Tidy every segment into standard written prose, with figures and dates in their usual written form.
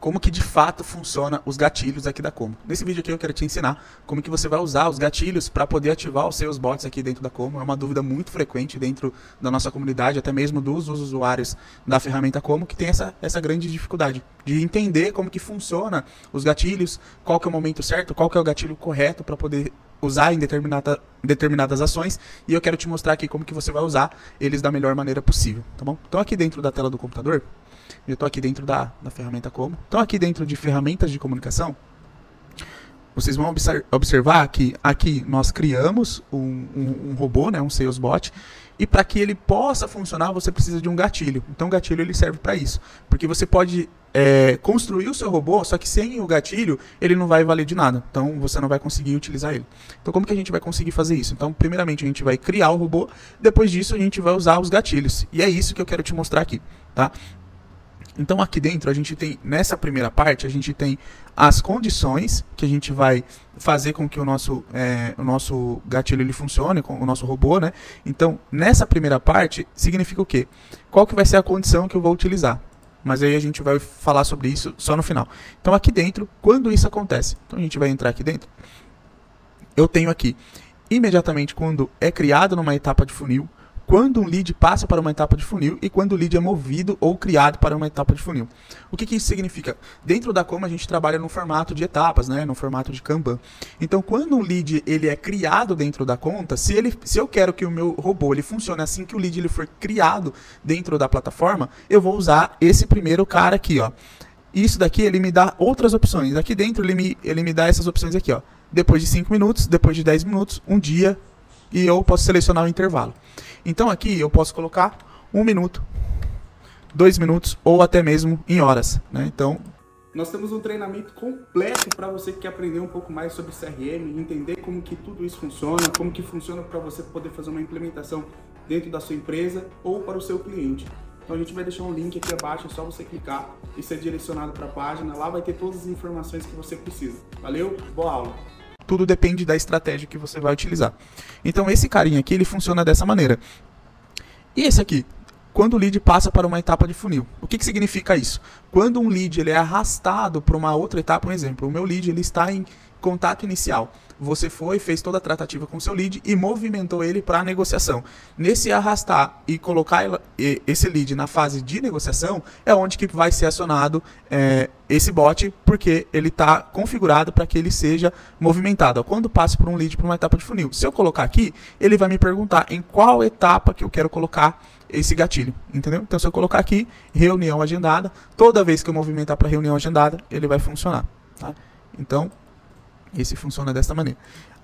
como que de fato funciona os gatilhos aqui da Como. Nesse vídeo aqui eu quero te ensinar como que você vai usar os gatilhos para poder ativar os seus bots aqui dentro da Como. É uma dúvida muito frequente dentro da nossa comunidade, até mesmo dos usuários da ferramenta Como, que tem essa grande dificuldade de entender como que funciona os gatilhos, qual que é o momento certo, qual que é o gatilho correto para poder usar em determinadas ações, e eu quero te mostrar aqui como que você vai usar eles da melhor maneira possível, tá bom? Então aqui dentro da tela do computador, eu estou aqui dentro da ferramenta Como. Então aqui dentro de ferramentas de comunicação, vocês vão observar que aqui nós criamos um robô, né, um sales bot, e para que ele possa funcionar você precisa de um gatilho. Então o gatilho ele serve para isso, porque você pode construir o seu robô, só que sem o gatilho ele não vai valer de nada, então você não vai conseguir utilizar ele. Então como que a gente vai conseguir fazer isso? Então primeiramente a gente vai criar o robô, depois disso a gente vai usar os gatilhos, e é isso que eu quero te mostrar aqui, tá? Então aqui dentro a gente tem, nessa primeira parte, a gente tem as condições que a gente vai fazer com que o nosso gatilho ele funcione, com o nosso robô, né? Então nessa primeira parte significa o quê? Qual que vai ser a condição que eu vou utilizar? Mas aí a gente vai falar sobre isso só no final. Então aqui dentro, quando isso acontece? Então a gente vai entrar aqui dentro. Eu tenho aqui, imediatamente quando é criado numa etapa de funil, quando um lead passa para uma etapa de funil e quando o lead é movido ou criado para uma etapa de funil. O que isso significa? Dentro da Como a gente trabalha no formato de etapas, né? No formato de Kanban. Então quando um lead ele é criado dentro da conta, se eu quero que o meu robô ele funcione assim que o lead ele for criado dentro da plataforma, eu vou usar esse primeiro cara aqui, ó. Isso daqui ele me dá outras opções. Aqui dentro ele me dá essas opções aqui, ó. Depois de 5 minutos, depois de 10 minutos, um dia, e eu posso selecionar o intervalo. Então aqui eu posso colocar 1 minuto, 2 minutos ou até mesmo em horas, né? Então nós temos um treinamento completo para você que quer aprender um pouco mais sobre CRM, entender como que tudo isso funciona, como que funciona para você poder fazer uma implementação dentro da sua empresa ou para o seu cliente. Então a gente vai deixar um link aqui abaixo, é só você clicar e ser direcionado para a página. Lá vai ter todas as informações que você precisa. Valeu? Boa aula! Tudo depende da estratégia que você vai utilizar. Então esse carinha aqui, ele funciona dessa maneira. E esse aqui, quando o lead passa para uma etapa de funil. O que significa isso? Quando um lead ele é arrastado para uma outra etapa, um exemplo, o meu lead ele está em contato inicial. Você fez toda a tratativa com o seu lead e movimentou ele para a negociação. Nesse arrastar e colocar esse lead na fase de negociação, é onde que vai ser acionado esse bot, porque ele está configurado para que ele seja movimentado. Quando passa por um lead para uma etapa de funil. Se eu colocar aqui, ele vai me perguntar em qual etapa que eu quero colocar esse gatilho, entendeu? Então se eu colocar aqui, reunião agendada, toda vez que eu movimentar para reunião agendada, ele vai funcionar, tá? Então esse funciona desta maneira.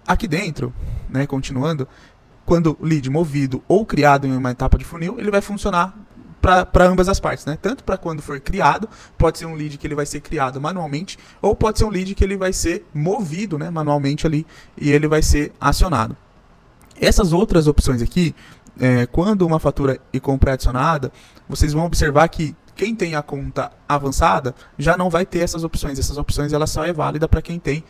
Aqui dentro, né, continuando, quando o lead movido ou criado em uma etapa de funil, ele vai funcionar para ambas as partes, né? Tanto para quando for criado, pode ser um lead que ele vai ser criado manualmente, ou pode ser um lead que ele vai ser movido, né, manualmente ali, e ele vai ser acionado. Essas outras opções aqui, quando uma fatura e compra é adicionada, vocês vão observar que quem tem a conta avançada já não vai ter essas opções. Essas opções ela só é válida para quem tem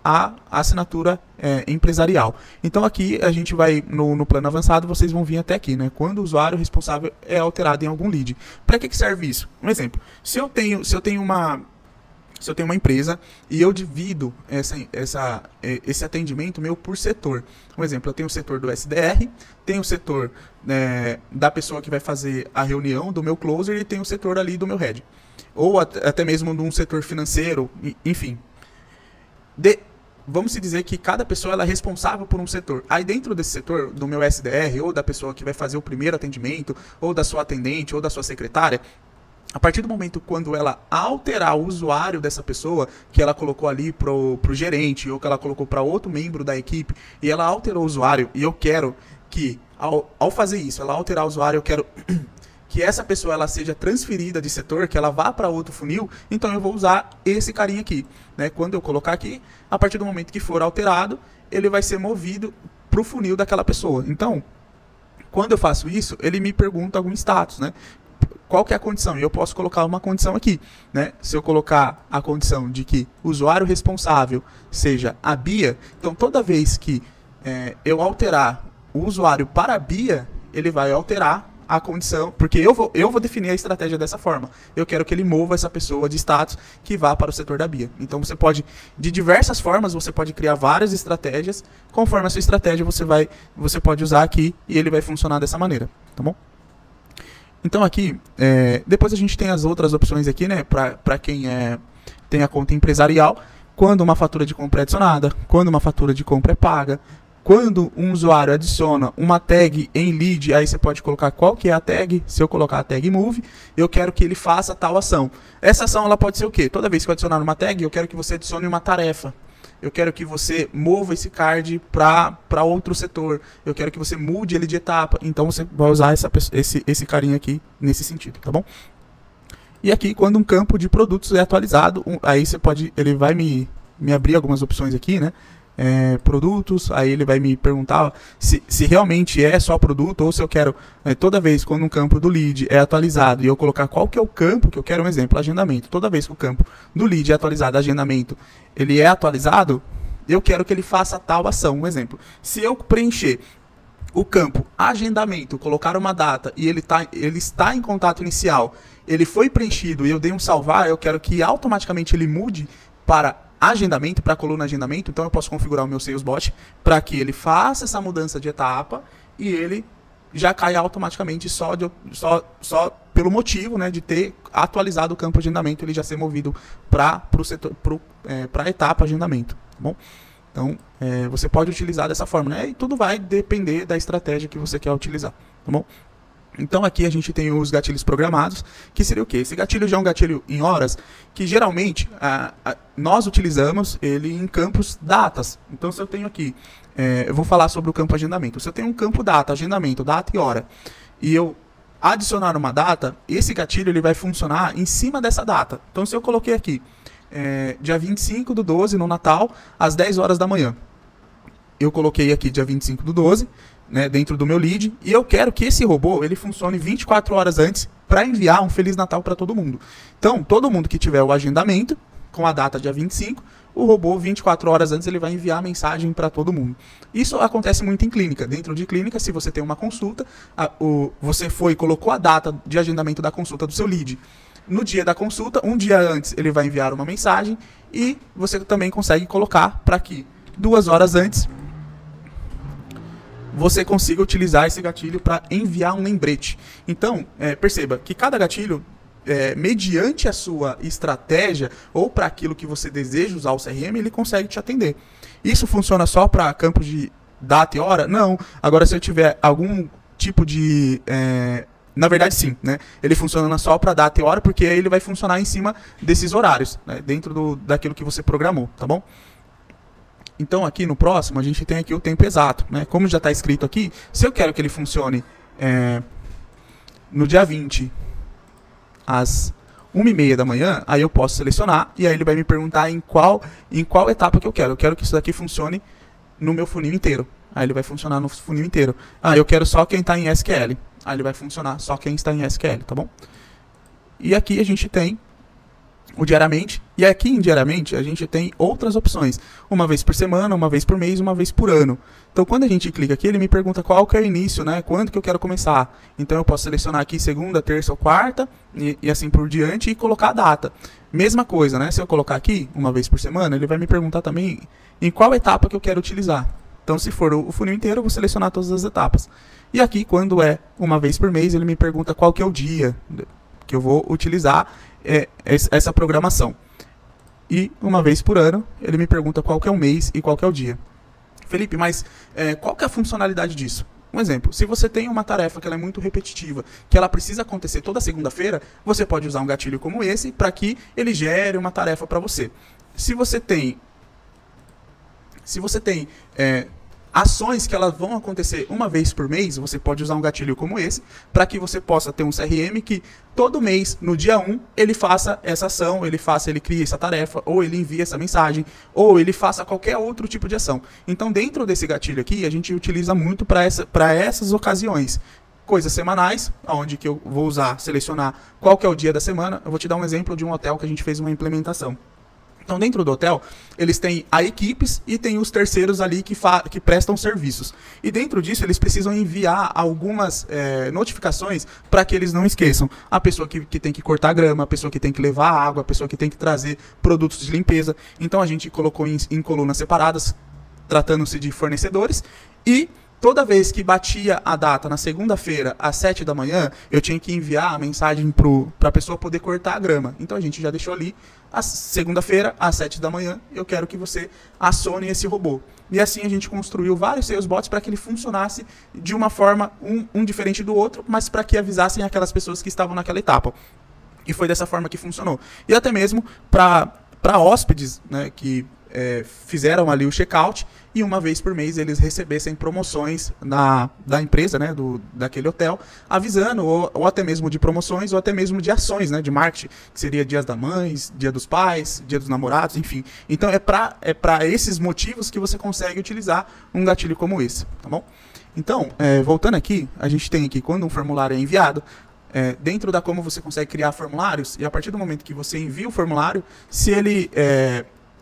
a assinatura empresarial. Então aqui a gente vai no plano avançado, vocês vão vir até aqui, né? Quando o usuário responsável é alterado em algum lead. Para que serve isso? Um exemplo, se eu tenho uma empresa e eu divido esse atendimento meu por setor. Um exemplo, eu tenho o setor do SDR, tenho o setor da pessoa que vai fazer a reunião, do meu closer, e tenho o setor ali do meu head. Ou até mesmo de um setor financeiro, enfim. Vamos dizer que cada pessoa ela é responsável por um setor. Aí dentro desse setor, do meu SDR, ou da pessoa que vai fazer o primeiro atendimento, ou da sua atendente, ou da sua secretária, a partir do momento quando ela alterar o usuário dessa pessoa, que ela colocou ali pro gerente, ou que ela colocou para outro membro da equipe, e ela alterou o usuário, e eu quero que, ao fazer isso, ela alterar o usuário, eu quero que essa pessoa ela seja transferida de setor, que ela vá para outro funil, então eu vou usar esse carinha aqui, né? Quando eu colocar aqui, a partir do momento que for alterado, ele vai ser movido para o funil daquela pessoa. Então, quando eu faço isso, ele me pergunta algum status, né? Qual que é a condição? E eu posso colocar uma condição aqui, né? Se eu colocar a condição de que o usuário responsável seja a Bia, então toda vez que eu alterar o usuário para a Bia, ele vai alterar a condição, porque eu vou definir a estratégia dessa forma. Eu quero que ele mova essa pessoa de status que vá para o setor da BIA. Então você pode, de diversas formas, você pode criar várias estratégias. Conforme a sua estratégia, você pode usar aqui e ele vai funcionar dessa maneira, tá bom? Então aqui, depois a gente tem as outras opções aqui, né, para quem tem a conta empresarial, quando uma fatura de compra é adicionada, quando uma fatura de compra é paga, quando um usuário adiciona uma tag em lead, aí você pode colocar qual que é a tag. Se eu colocar a tag move, eu quero que ele faça tal ação. Essa ação ela pode ser o quê? Toda vez que eu adicionar uma tag, eu quero que você adicione uma tarefa. Eu quero que você mova esse card para outro setor. Eu quero que você mude ele de etapa. Então você vai usar esse carinha aqui nesse sentido, tá bom? E aqui, quando um campo de produtos é atualizado, aí você pode, ele vai me abrir algumas opções aqui, né? Produtos, aí ele vai me perguntar se realmente é só produto ou se eu quero, toda vez quando um campo do lead é atualizado e eu colocar qual que é o campo que eu quero, um exemplo, agendamento. Toda vez que o campo do lead é atualizado, agendamento, ele é atualizado, eu quero que ele faça tal ação, um exemplo. Se eu preencher o campo agendamento, colocar uma data e ele está em contato inicial, ele foi preenchido e eu dei um salvar, eu quero que automaticamente ele mude para agendamento, para a coluna agendamento. Então eu posso configurar o meu Salesbot para que ele faça essa mudança de etapa e ele já caia automaticamente só pelo motivo, né, de ter atualizado o campo agendamento, ele já ser movido para a etapa agendamento, tá bom? Então você pode utilizar dessa forma, né? E tudo vai depender da estratégia que você quer utilizar, tá bom? Então aqui a gente tem os gatilhos programados, que seria o quê? Esse gatilho já é um gatilho em horas, que geralmente nós utilizamos ele em campos datas. Então se eu tenho aqui, eu vou falar sobre o campo agendamento. Se eu tenho um campo data, agendamento, data e hora, e eu adicionar uma data, esse gatilho ele vai funcionar em cima dessa data. Então se eu coloquei aqui, dia 25/12, no Natal, às 10 horas da manhã. Eu coloquei aqui dia 25/12, né, dentro do meu lead, e eu quero que esse robô ele funcione 24 horas antes para enviar um Feliz Natal para todo mundo. Então, todo mundo que tiver o agendamento com a data dia 25, o robô 24 horas antes ele vai enviar a mensagem para todo mundo. Isso acontece muito em clínica. Dentro de clínica, se você tem uma consulta, você colocou a data de agendamento da consulta do seu lead. No dia da consulta, um dia antes ele vai enviar uma mensagem e você também consegue colocar para que 2 horas antes você consiga utilizar esse gatilho para enviar um lembrete. Então, perceba que cada gatilho, mediante a sua estratégia ou para aquilo que você deseja usar o CRM, ele consegue te atender. Isso funciona só para campos de data e hora? Não. Agora, se eu tiver algum tipo de... na verdade, sim, né? Ele funciona só para data e hora, porque ele vai funcionar em cima desses horários, né? Dentro daquilo que você programou, tá bom? Então aqui no próximo a gente tem aqui o tempo exato, né? Como já está escrito aqui, se eu quero que ele funcione no dia 20 às 1h30 da manhã, aí eu posso selecionar e aí ele vai me perguntar em qual etapa que eu quero. Eu quero que isso daqui funcione no meu funil inteiro. Aí ele vai funcionar no funil inteiro. Eu quero só quem está em SQL. Aí ele vai funcionar só quem está em SQL, tá bom? E aqui a gente tem o diariamente, e aqui em diariamente a gente tem outras opções, uma vez por semana, uma vez por mês, uma vez por ano. Então quando a gente clica aqui, ele me pergunta qual que é o início, né, quando que eu quero começar. Então eu posso selecionar aqui segunda, terça ou quarta, e assim por diante, e colocar a data. Mesma coisa, né, se eu colocar aqui, uma vez por semana, ele vai me perguntar também em qual etapa que eu quero utilizar. Então se for o funil inteiro, eu vou selecionar todas as etapas. E aqui, quando é uma vez por mês, ele me pergunta qual que é o dia que eu vou utilizar essa programação. E uma vez por ano, ele me pergunta qual que é o mês e qual que é o dia. Felipe, mas qual que é a funcionalidade disso? Um exemplo, se você tem uma tarefa que ela é muito repetitiva, que ela precisa acontecer toda segunda-feira, você pode usar um gatilho como esse para que ele gere uma tarefa para você. Se você tem ações que elas vão acontecer uma vez por mês, você pode usar um gatilho como esse, para que você possa ter um CRM que todo mês, no dia 1, ele faça essa ação, ele crie essa tarefa, ou ele envie essa mensagem, ou ele faça qualquer outro tipo de ação. Então, dentro desse gatilho aqui, a gente utiliza muito para essas ocasiões. Coisas semanais, onde que eu vou selecionar qual que é o dia da semana. Eu vou te dar um exemplo de um hotel que a gente fez uma implementação. Então, dentro do hotel, eles têm a equipes e tem os terceiros ali que prestam serviços. E dentro disso, eles precisam enviar algumas notificações para que eles não esqueçam. A pessoa que tem que cortar grama, a pessoa que tem que levar água, a pessoa que tem que trazer produtos de limpeza. Então, a gente colocou em colunas separadas, tratando-se de fornecedores. E toda vez que batia a data na segunda-feira, às 7 da manhã, eu tinha que enviar a mensagem para a pessoa poder cortar a grama. Então, a gente já deixou ali. A segunda-feira, às 7 da manhã, eu quero que você acione esse robô. E assim a gente construiu vários sales bots para que ele funcionasse de uma forma, um diferente do outro, mas para que avisassem aquelas pessoas que estavam naquela etapa. E foi dessa forma que funcionou. E até mesmo para hóspedes, né, que fizeram ali o checkout e uma vez por mês eles recebessem promoções da empresa, né, daquele hotel, avisando, ou até mesmo de promoções, ou até mesmo de ações, né, de marketing, que seria dias das mães, dia dos pais, dia dos namorados, enfim. Então é para esses motivos que você consegue utilizar um gatilho como esse, tá bom? Então, voltando aqui, a gente tem aqui, quando um formulário é enviado, dentro da como você consegue criar formulários, e a partir do momento que você envia o formulário,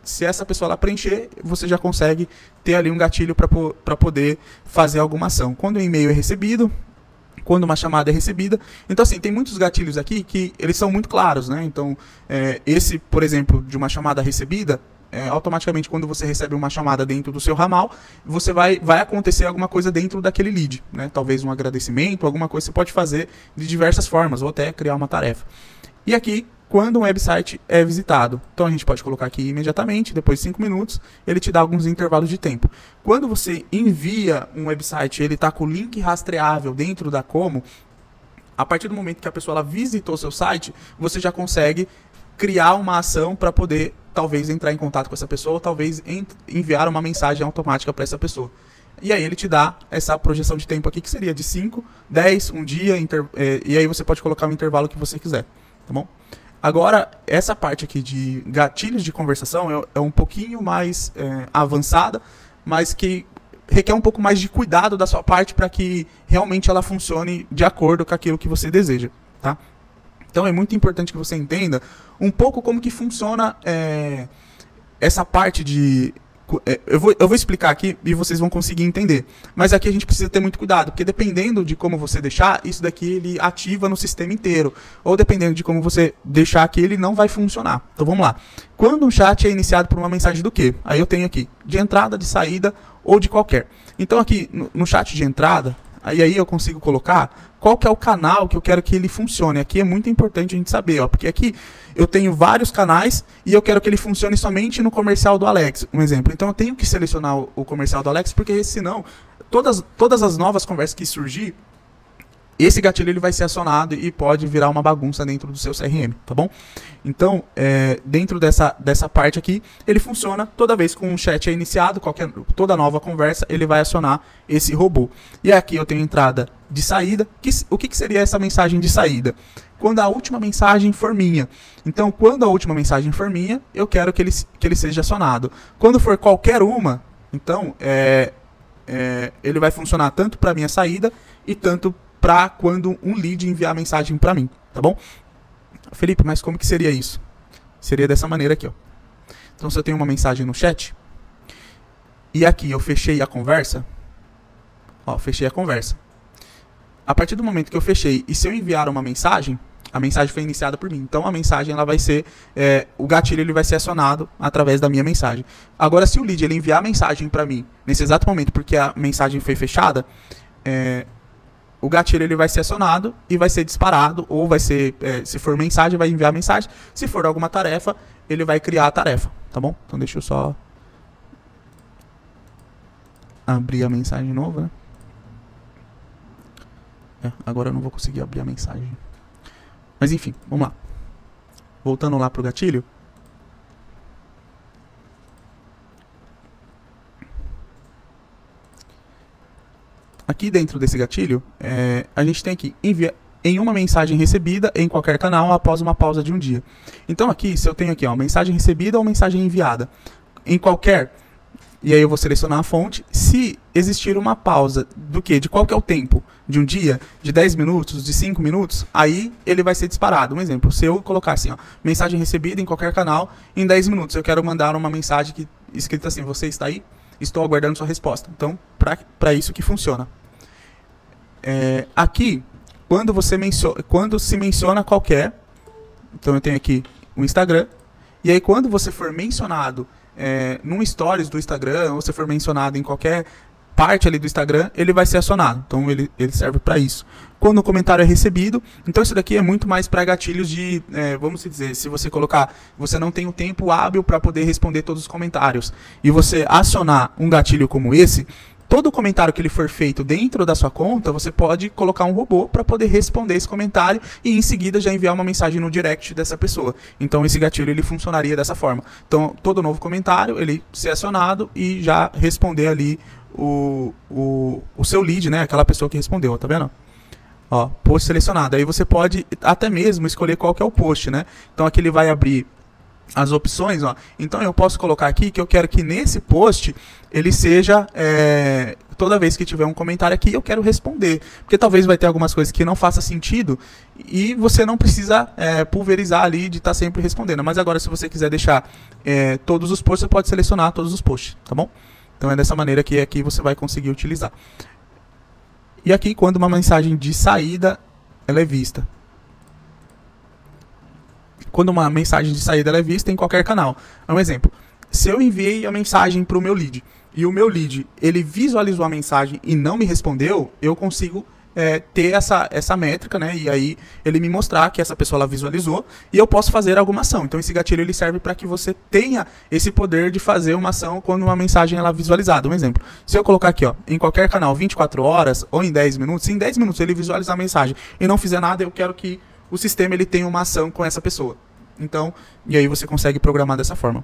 se essa pessoa lá preencher, você já consegue ter ali um gatilho para poder fazer alguma ação. Quando o e-mail é recebido, quando uma chamada é recebida. Então, assim, tem muitos gatilhos aqui que eles são muito claros, né? Então, esse, por exemplo, de uma chamada recebida, automaticamente quando você recebe uma chamada dentro do seu ramal, você vai acontecer alguma coisa dentro daquele lead, né? Talvez um agradecimento, alguma coisa você pode fazer de diversas formas, ou até criar uma tarefa. E aqui, quando um website é visitado. Então a gente pode colocar aqui imediatamente, depois de 5 minutos, ele te dá alguns intervalos de tempo. Quando você envia um website, ele está com o link rastreável dentro da Como, a partir do momento que a pessoa ela visitou o seu site, você já consegue criar uma ação para poder, talvez, entrar em contato com essa pessoa, ou talvez enviar uma mensagem automática para essa pessoa. E aí ele te dá essa projeção de tempo aqui, que seria de 5, 10, um dia, e aí você pode colocar o intervalo que você quiser, tá bom? Agora, essa parte aqui de gatilhos de conversação é um pouquinho mais avançada, mas que requer um pouco mais de cuidado da sua parte para que realmente ela funcione de acordo com aquilo que você deseja, tá? Então é muito importante que você entenda um pouco como que funciona essa parte de... Eu vou explicar aqui e vocês vão conseguir entender. Mas aqui a gente precisa ter muito cuidado, porque dependendo de como você deixar, isso daqui ele ativa no sistema inteiro. Ou dependendo de como você deixar aqui, ele não vai funcionar. Então vamos lá. Quando um chat é iniciado por uma mensagem do quê? Aí eu tenho aqui, de entrada, de saída ou de qualquer. Então aqui no chat de entrada, aí eu consigo colocar qual que é o canal que eu quero que ele funcione. Aqui é muito importante a gente saber, ó, porque aqui eu tenho vários canais e eu quero que ele funcione somente no comercial do Alex, um exemplo. Então eu tenho que selecionar o comercial do Alex, porque senão todas as novas conversas que surgir, esse gatilho ele vai ser acionado e pode virar uma bagunça dentro do seu CRM, tá bom? Então, dentro dessa parte aqui, ele funciona toda vez que um chat é iniciado, toda nova conversa, ele vai acionar esse robô. E aqui eu tenho entrada de saída. O que seria essa mensagem de saída? Quando a última mensagem for minha. Então, quando a última mensagem for minha, eu quero que ele seja acionado. Quando for qualquer uma, então, ele vai funcionar tanto para minha saída e tanto para quando um lead enviar a mensagem para mim, tá bom? Felipe, mas como que seria isso? Seria dessa maneira aqui, ó. Então, se eu tenho uma mensagem no chat, e aqui eu fechei a conversa, ó, fechei a conversa. A partir do momento que eu fechei, e se eu enviar uma mensagem, a mensagem foi iniciada por mim. Então, a mensagem, ela vai ser, o gatilho ele vai ser acionado através da minha mensagem. Agora, se o lead ele enviar a mensagem para mim, nesse exato momento, porque a mensagem foi fechada, o gatilho ele vai ser acionado e vai ser disparado, ou vai ser, se for mensagem, vai enviar mensagem. Se for alguma tarefa, ele vai criar a tarefa, tá bom? Então deixa eu só abrir a mensagem de novo, né? Agora eu não vou conseguir abrir a mensagem. Mas enfim, vamos lá. Voltando lá pro gatilho. Aqui dentro desse gatilho, a gente tem aqui, envia em uma mensagem recebida em qualquer canal após uma pausa de um dia. Então aqui, se eu tenho aqui, ó, mensagem recebida ou mensagem enviada, em qualquer, e aí eu vou selecionar a fonte, se existir uma pausa do quê? De qual que é o tempo? de um dia, de 10 minutos, de 5 minutos, aí ele vai ser disparado. Um exemplo, se eu colocar assim, ó, mensagem recebida em qualquer canal em 10 minutos, eu quero mandar uma mensagem escrita assim, você está aí? Estou aguardando sua resposta. Então, para isso que funciona. Aqui, quando se menciona qualquer, então eu tenho aqui o Instagram, e aí quando você for mencionado num stories do Instagram, ou você for mencionado em qualquer parte ali do Instagram, ele vai ser acionado. Então ele serve para isso. Quando o comentário é recebido, então isso daqui é muito mais para gatilhos de, vamos dizer, se você colocar, você não tem o tempo hábil para poder responder todos os comentários, e você acionar um gatilho como esse, todo comentário que ele for feito dentro da sua conta, você pode colocar um robô para poder responder esse comentário e em seguida já enviar uma mensagem no direct dessa pessoa. Então esse gatilho ele funcionaria dessa forma. Então todo novo comentário ele ser acionado e já responder ali o seu lead, né? Aquela pessoa que respondeu, tá vendo? Ó, post selecionado. Aí você pode até mesmo escolher qual que é o post, né? Então aqui ele vai abrir as opções, ó. Então eu posso colocar aqui que eu quero que nesse post ele seja toda vez que tiver um comentário aqui eu quero responder, porque talvez vai ter algumas coisas que não faça sentido e você não precisa pulverizar ali de estar sempre respondendo. Mas agora se você quiser deixar todos os posts, você pode selecionar todos os posts, tá bom? Então é dessa maneira que aqui você vai conseguir utilizar. E aqui quando uma mensagem de saída ela é vista. Quando uma mensagem de saída ela é vista em qualquer canal. Um exemplo, se eu enviei a mensagem para o meu lead e o meu lead ele visualizou a mensagem e não me respondeu, eu consigo ter essa métrica, né? E aí ele me mostrar que essa pessoa ela visualizou e eu posso fazer alguma ação. Então esse gatilho ele serve para que você tenha esse poder de fazer uma ação quando uma mensagem ela é visualizada. Um exemplo, se eu colocar aqui, ó, em qualquer canal 24 horas ou em 10 minutos, se em 10 minutos ele visualizar a mensagem e não fizer nada, eu quero que o sistema ele tenha uma ação com essa pessoa. Então, e aí você consegue programar dessa forma.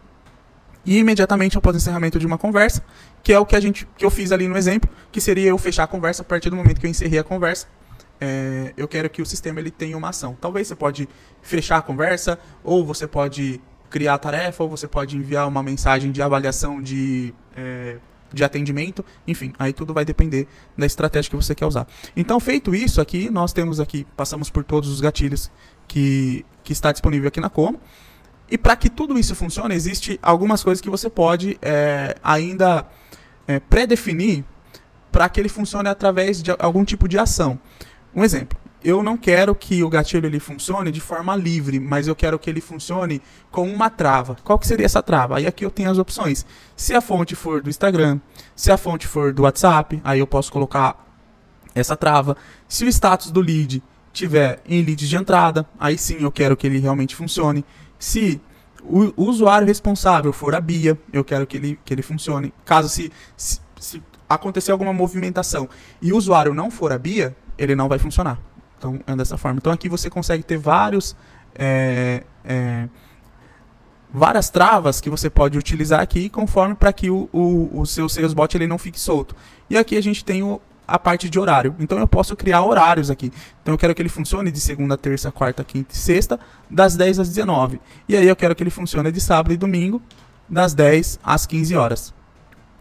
E imediatamente após o encerramento de uma conversa, que é o que eu fiz ali no exemplo, que seria eu fechar a conversa a partir do momento que eu encerrei a conversa. Eu quero que o sistema ele tenha uma ação. Talvez você pode fechar a conversa, ou você pode criar a tarefa, ou você pode enviar uma mensagem de avaliação de atendimento, enfim, aí tudo vai depender da estratégia que você quer usar. Então, feito isso aqui, nós temos aqui, passamos por todos os gatilhos que está disponível aqui na Como. E para que tudo isso funcione, existe algumas coisas que você pode ainda pré-definir para que ele funcione através de algum tipo de ação. Um exemplo, eu não quero que o gatilho ele funcione de forma livre, mas eu quero que ele funcione com uma trava. Qual que seria essa trava? Aí aqui eu tenho as opções. Se a fonte for do Instagram, se a fonte for do WhatsApp, aí eu posso colocar essa trava. Se o status do lead tiver em leads de entrada, aí sim eu quero que ele realmente funcione. Se o usuário responsável for a Bia, eu quero que ele funcione. Caso se acontecer alguma movimentação e o usuário não for a Bia, ele não vai funcionar. Então é dessa forma. Então aqui você consegue ter várias travas que você pode utilizar aqui conforme para que o seu salesbot ele não fique solto. E aqui a gente tem a parte de horário. Então eu posso criar horários aqui. Então eu quero que ele funcione de segunda, terça, quarta, quinta e sexta, das 10 às 19. E aí eu quero que ele funcione de sábado e domingo, das 10 às 15 horas.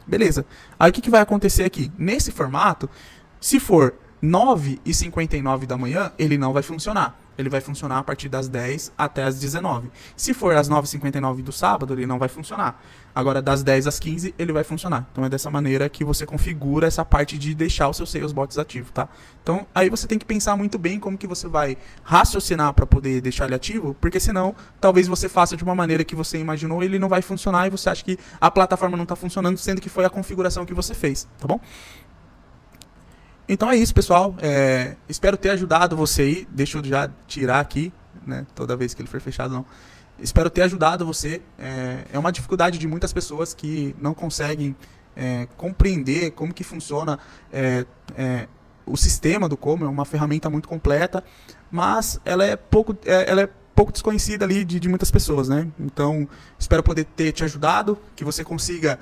Beleza. Aí o que vai acontecer aqui? Nesse formato, se for 9h59 da manhã, ele não vai funcionar. Ele vai funcionar a partir das 10 até as 19. Se for às 9h59 do sábado, ele não vai funcionar. Agora, das 10 às 15, ele vai funcionar. Então, é dessa maneira que você configura essa parte de deixar o seu salesbot ativo, tá? Então, aí você tem que pensar muito bem como que você vai raciocinar para poder deixar ele ativo, porque senão, talvez você faça de uma maneira que você imaginou e ele não vai funcionar e você acha que a plataforma não está funcionando, sendo que foi a configuração que você fez, tá bom? Então é isso, pessoal. Espero ter ajudado você aí. Deixa eu já tirar aqui, né? Toda vez que ele for fechado, não. Espero ter ajudado você. É uma dificuldade de muitas pessoas que não conseguem compreender como que funciona o sistema do Como. É uma ferramenta muito completa, mas ela é pouco desconhecida ali de muitas pessoas, né? Então, espero poder ter te ajudado, que você consiga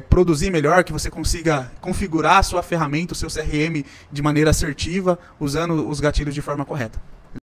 produzir melhor, que você consiga configurar a sua ferramenta, o seu CRM de maneira assertiva, usando os gatilhos de forma correta.